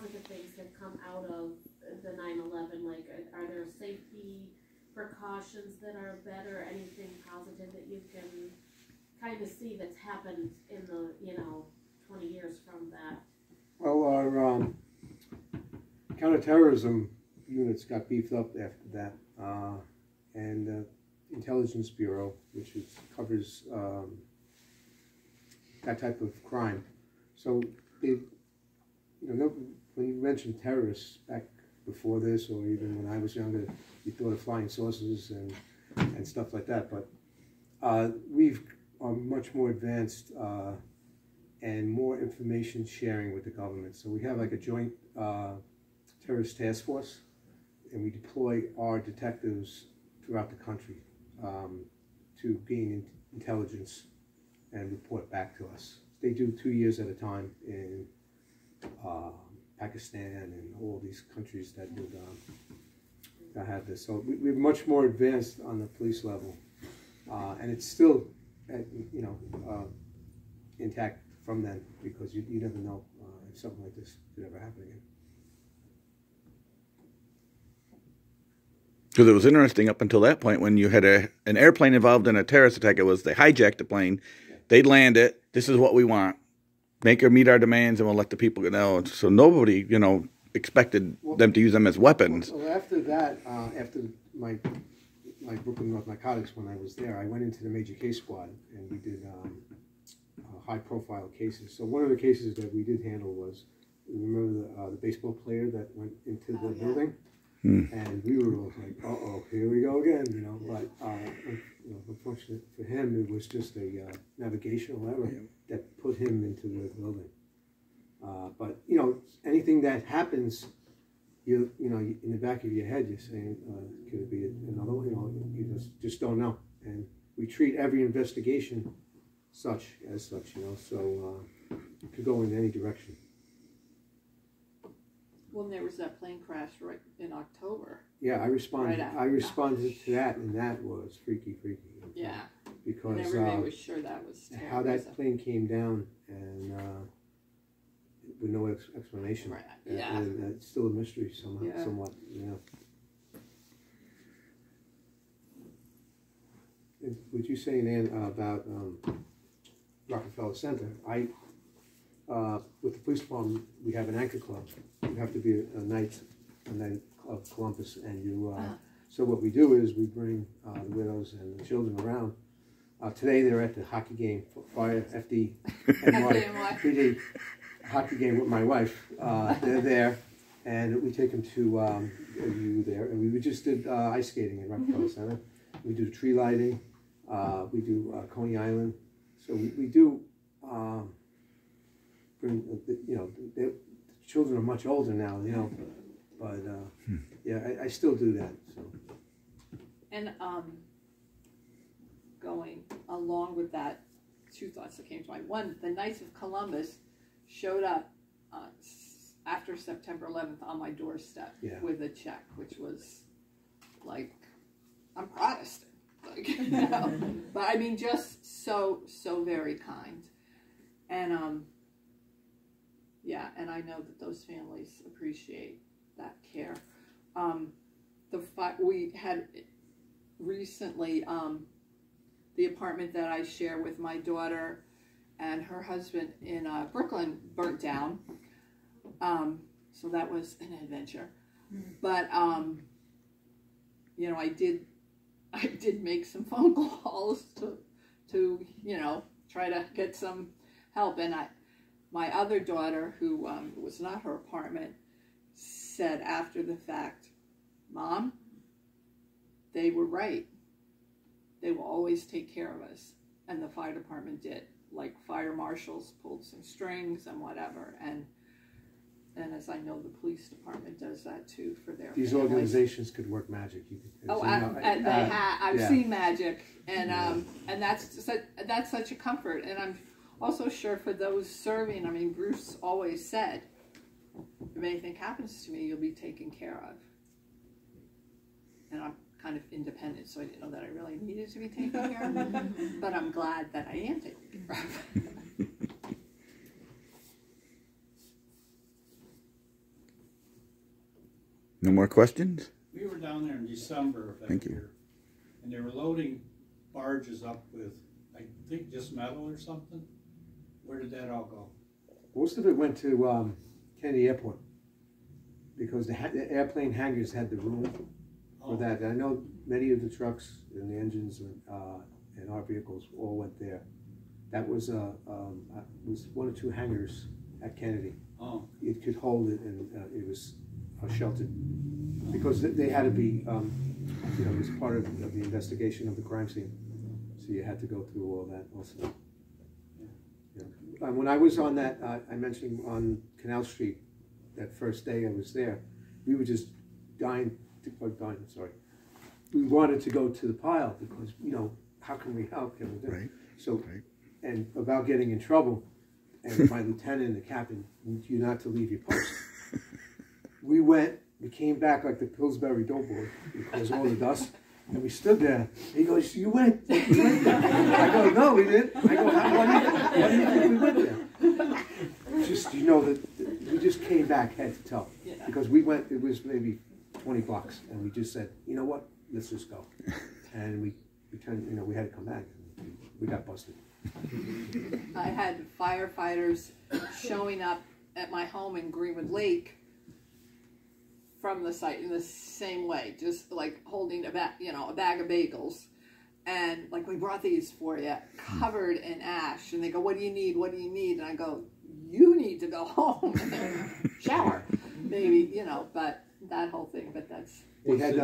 positive things that come out of the 9/11? Like, are there safety precautions that are better? Anything positive that you can kind of see that's happened in the 20 years from that? Well, our counterterrorism units got beefed up after that, and the Intelligence Bureau, which covers that type of crime. So they, when you mentioned terrorists back before this, or even when I was younger, you thought of flying saucers and stuff like that. But we are much more advanced and more information sharing with the government. So we have like a joint terrorist task force, and we deploy our detectives throughout the country to gain intelligence and report back to us. They do 2 years at a time in Pakistan and all these countries that would have this. So we're much more advanced on the police level, and it's still, intact from then, because you never know if something like this could ever happen again. Because it was interesting up until that point when you had an airplane involved in a terrorist attack. It was they hijacked the plane, they'd land it. This is what we want. Make her meet our demands, and we'll let the people know. So nobody, expected them to use them as weapons. Well, after that, after my Brooklyn North Narcotics, when I was there, I went into the major case squad, and we did high-profile cases. So one of the cases that we did handle was, remember the baseball player that went into the building? And we were all like, uh-oh, here we go again, But unfortunately for him, it was just a navigational error that put him into the building. But anything that happens, in the back of your head, you're saying, could it be another one? You just don't know. And we treat every investigation as such, so it could go in any direction. Well, there was that plane crash right in October. Yeah, I responded. I responded to that, and that was freaky. Yeah. Because and everybody was sure that was terrorism. How that plane came down, and with no explanation. Right. Yeah. And it's still a mystery somewhat. And what you saying, Ann, about Rockefeller Center? With the police department, we have an anchor club. You have to be a knight of Columbus, and you. So what we do is we bring the widows and the children around. Today they're at the hockey game, Fire FD NYPD hockey game with my wife. They're there, and we take them to you there, and we just did ice skating in Rockefeller Center. We do tree lighting. We do Coney Island. So we do. The children are much older now, but I still do that. So. And going along with that, two thoughts that came to mind. One, the Knights of Columbus showed up after September 11th on my doorstep with a check, which was like, I'm Protestant, but I mean, just so very kind, and and I know that those families appreciate that care. We had recently the apartment that I share with my daughter and her husband in Brooklyn burnt down. So that was an adventure. But I did make some phone calls to try to get some help, and my other daughter, who was not her apartment, said after the fact, "Mom, they were right. They will always take care of us." And the fire department did. Like, fire marshals pulled some strings and whatever. And as I know, the police department does that too for their These families. Organizations could work magic. I've seen magic, and that's such a comfort. And I'm also sure for those serving, I mean, Bruce always said, if anything happens to me, you'll be taken care of. And I'm kind of independent, so I didn't know that I really needed to be taken care of. But I'm glad that I am taken care of. No more questions? We were down there in December of that Thank you. year, and they were loading barges up with, I think, just metal or something. Where did that all go? Most of it went to Kennedy Airport because the airplane hangars had the room for that. And I know many of the trucks and the engines and our vehicles all went there. That was was 1 or 2 hangars at Kennedy. Oh. It could hold it, and it was sheltered because they had to be, you know, it was part of the investigation of the crime scene. So you had to go through all that also. Yeah. When I was on that, I mentioned on Canal Street, that first day I was there, we were just sorry. We wanted to go to the pile because, you know, how can we help? Can we do? Right. So, Right. and about getting in trouble, and my lieutenant and the captain, you not to leave your post. We came back like the Pillsbury Doughboy because all the dust, and we stood there. He goes, "You went." I go, "No, we didn't." I go, "Why do you think we went there?" Just, you know, that we just came back head to toe because we went. It was maybe 20 blocks, and we just said, "You know what? Let's just go." And we turned. You know, we had to come back. We got busted. I had firefighters showing up at my home in Greenwood Lake from the site in the same way, just like holding a bag of bagels, and like, "We brought these for you, covered in ash." And they go, "What do you need? What do you need?" And I go, "You need to go home and shower, maybe, you know." But that whole thing. But that's. They had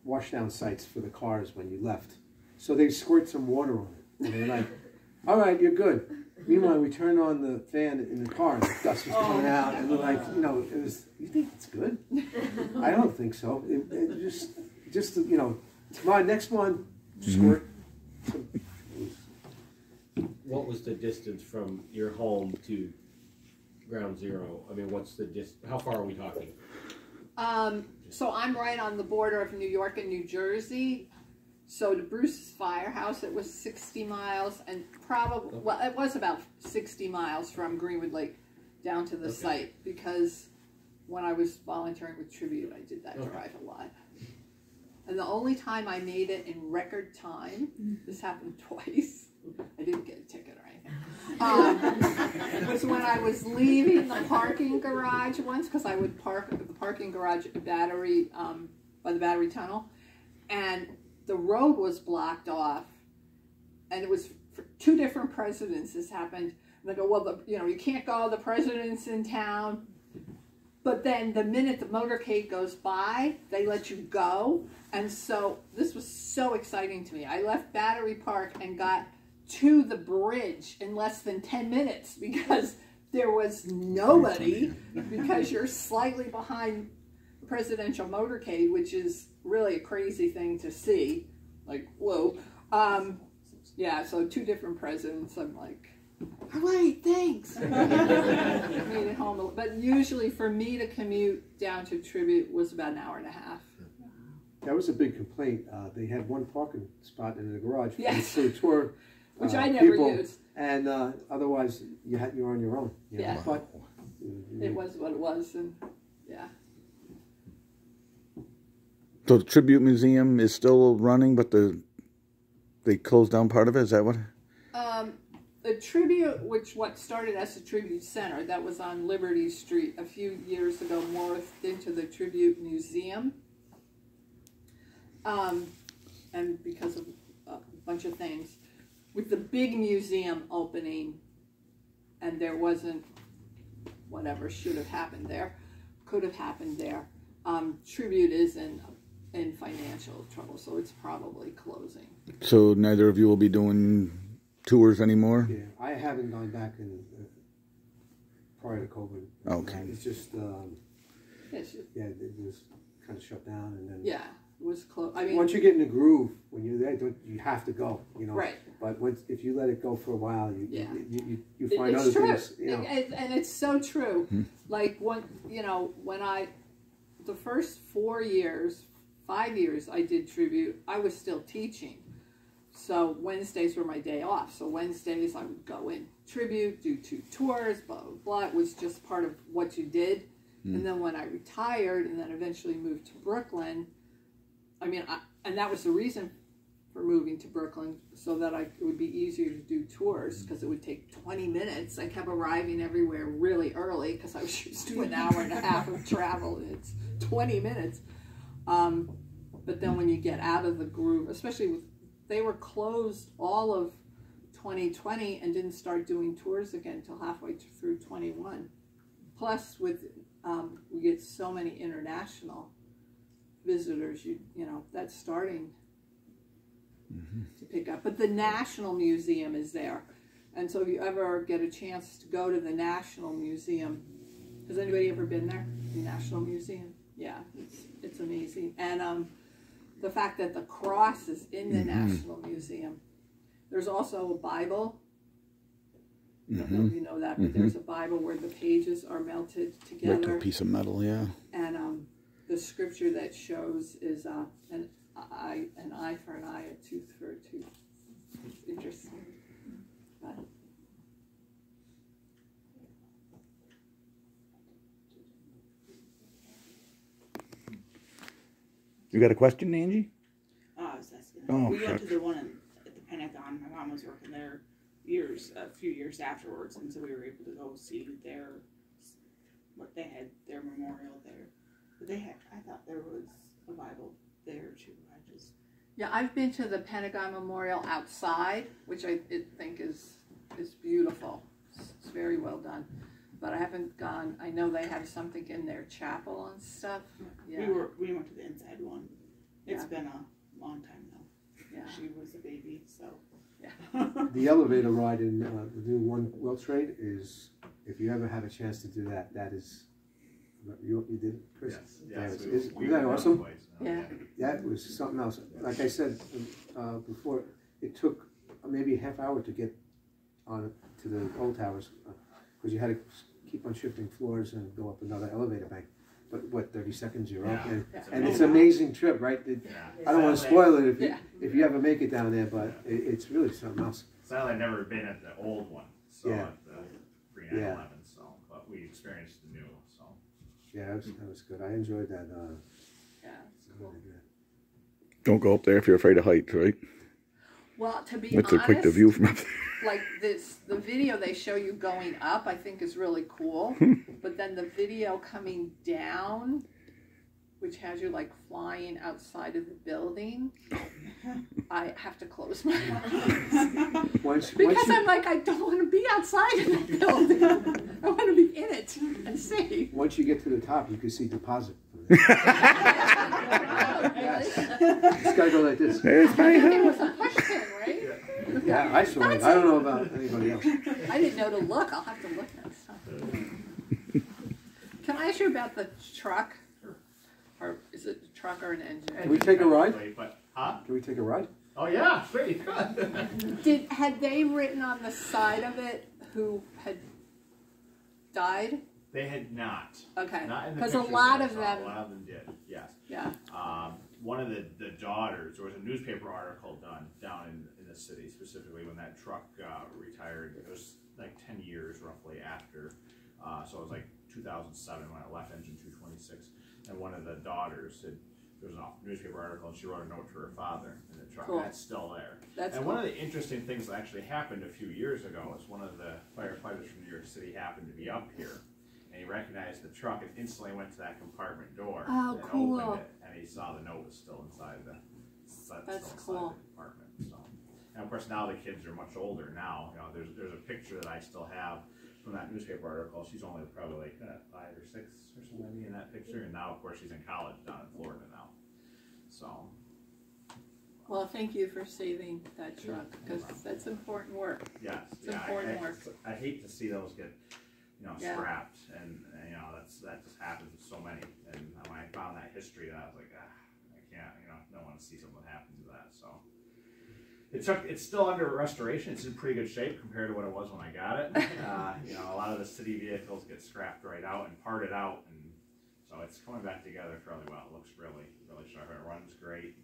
wash down sites for the cars when you left. So they squirt some water on it. And they're like, "All right, you're good." Meanwhile, we turn on the fan in the car and the dust was coming out. And they're like, you know, it was, "You think it's good?" I don't think so. It just you know, tomorrow, next one, squirt. What was the distance from your home to ground zero? I mean, what's the how far are we talking? So I'm right on the border of New York and New Jersey. So to Bruce's firehouse, it was 60 miles, and probably, well, it was about 60 miles from Greenwood Lake down to the site, because when I was volunteering with Tribute, I did that drive a lot. And the only time I made it in record time, this happened twice, I didn't get a ticket or anything, was when I was leaving the parking garage once, because I would park at the parking garage at the Battery, by the Battery Tunnel, and the road was blocked off, and it was for 2 different presidents this happened. And they go, "Well, you know, you can't go, the president's in town." But then the minute the motorcade goes by, they let you go. And so this was so exciting to me. I left Battery Park and got to the bridge in less than 10 minutes because there was nobody, because you're slightly behind the presidential motorcade, which is really a crazy thing to see. Like, whoa. Yeah, so 2 different presidents. I'm like, "All right, thanks." Made it home. But usually for me to commute down to Tribute was about an hour and a half. That was a big complaint. They had 1 parking spot in the garage for the tour, which I never people, used. and otherwise you're on your own. You know? Yeah. But It was what it was, and yeah. So the Tribute Museum is still running, but they closed down part of it? Is that what? The Tribute, what started as the Tribute Center, that was on Liberty Street a few years ago, morphed into the Tribute Museum. And because of a bunch of things, with the big museum opening, and there wasn't whatever should have happened there, could have happened there. Tribute is in financial trouble, so it's probably closing. So neither of you will be doing tours anymore? Yeah, I haven't gone back in prior to COVID. Okay. It's just, it was kind of shut down, and then it was closed. I mean, once you get in the groove, when you're there, you have to go, you know. Right. But if you let it go for a while, you find it's other true. things. You know. And it's so true. Like when the first 5 years I did Tribute, I was still teaching. So Wednesdays were my day off. So Wednesdays I would go in Tribute, do 2 tours, blah, blah, blah. It was just part of what you did. And then when I retired and then eventually moved to Brooklyn, and that was the reason for moving to Brooklyn, so that it would be easier to do tours, because it would take 20 minutes. I kept arriving everywhere really early because I was used to an hour and a half of travel, and it's 20 minutes. But then when you get out of the groove, especially they were closed all of 2020 and didn't start doing tours again until halfway through 21. Plus, we get so many international visitors, you know, that's starting to pick up. But the National Museum is there. And so if you ever get a chance to go to the National Museum, has anybody ever been there? The National Museum? Yeah, it's amazing. And the fact that the cross is in the National Museum. There's also a Bible. I don't know if you know that, but there's a Bible where the pages are melted together. Like a piece of metal, yeah. And the scripture that shows is an eye for an eye, a tooth for a tooth. It's interesting. But You got a question, Angie? I was asking. Oh, we went shucks. to the one at the Pentagon. My mom was working there a few years afterwards, and so we were able to go see what they had, their memorial there. But I thought there was a Bible there too. yeah, I've been to the Pentagon Memorial outside, which I think is beautiful. It's very well done. But I haven't gone. I know they have something in their chapel and stuff. Yeah. We went to the inside one. It's been a long time though. Yeah. She was a baby, so. Yeah. The elevator ride in the new One World Trade is, if you ever have a chance to do that, that is, you did it, Chris? Yes. Isn't that awesome? Yeah. That was something else. Like I said before, it took maybe a half hour to get on to the old towers, because you had to keep on shifting floors and go up another elevator bank. But what, 30 seconds you're up, and it's an amazing trip, right? I don't want to spoil it if you ever make it down there, but it's really something else. Sadly, I've never been at the old one, so at the pre-9/11, so but we experienced the new, so. Yeah, that was good. I enjoyed that. Yeah, it's cool. Don't go up there if you're afraid of heights, right? Well, to be That's honest, a quick view from up there. like the video they show you going up, I think is really cool. But then the video coming down, which has you like flying outside of the building, I have to close my eyes. I'm like, I don't want to be outside of the building. I want to be in it and safe. Once you get to the top, you can see deposit. It's got to go like this. There's my It house. was a push pin, right? Yeah, I saw it. I don't know about anybody else. I didn't know to look. I'll have to look next time. Can I ask you about the truck? Or is it a truck or an engine? Can we take a ride? But, huh? Can we take a ride? Oh yeah, sure you could. Had they written on the side of it who had died? They had not. Okay. Not in the Because a pictures lot that I of saw. them. A lot of them did. Yes. Yeah. One of the daughters, there was a newspaper article done down in the city, specifically when that truck retired. It was like 10 years roughly after. So it was like 2007 when it left engine 226. And one of the daughters said, there was a newspaper article, and she wrote a note to her father in the truck, and it's still there. And one of the interesting things that actually happened a few years ago is one of the firefighters from New York City happened to be up here, and he recognized the truck and instantly went to that compartment door and opened it, and he saw the note was still inside the compartment. So, and of course now the kids are much older now. You know, there's a picture that I still have from that newspaper article. She's only probably like 5 or 6 or something maybe in that picture, and now of course she's in college down in Florida now. So. Well, thank you for saving that truck, because that's important work. Yes, it's important work. I hate to see those get, scrapped, and that just happens with so many. And when I found that history, I was like, I can't, don't want to see something happen to that. So it's still under restoration. It's in pretty good shape compared to what it was when I got it. A lot of the city vehicles get scrapped right out and parted out, and so it's coming back together fairly well. It looks really, really sharp. It runs great.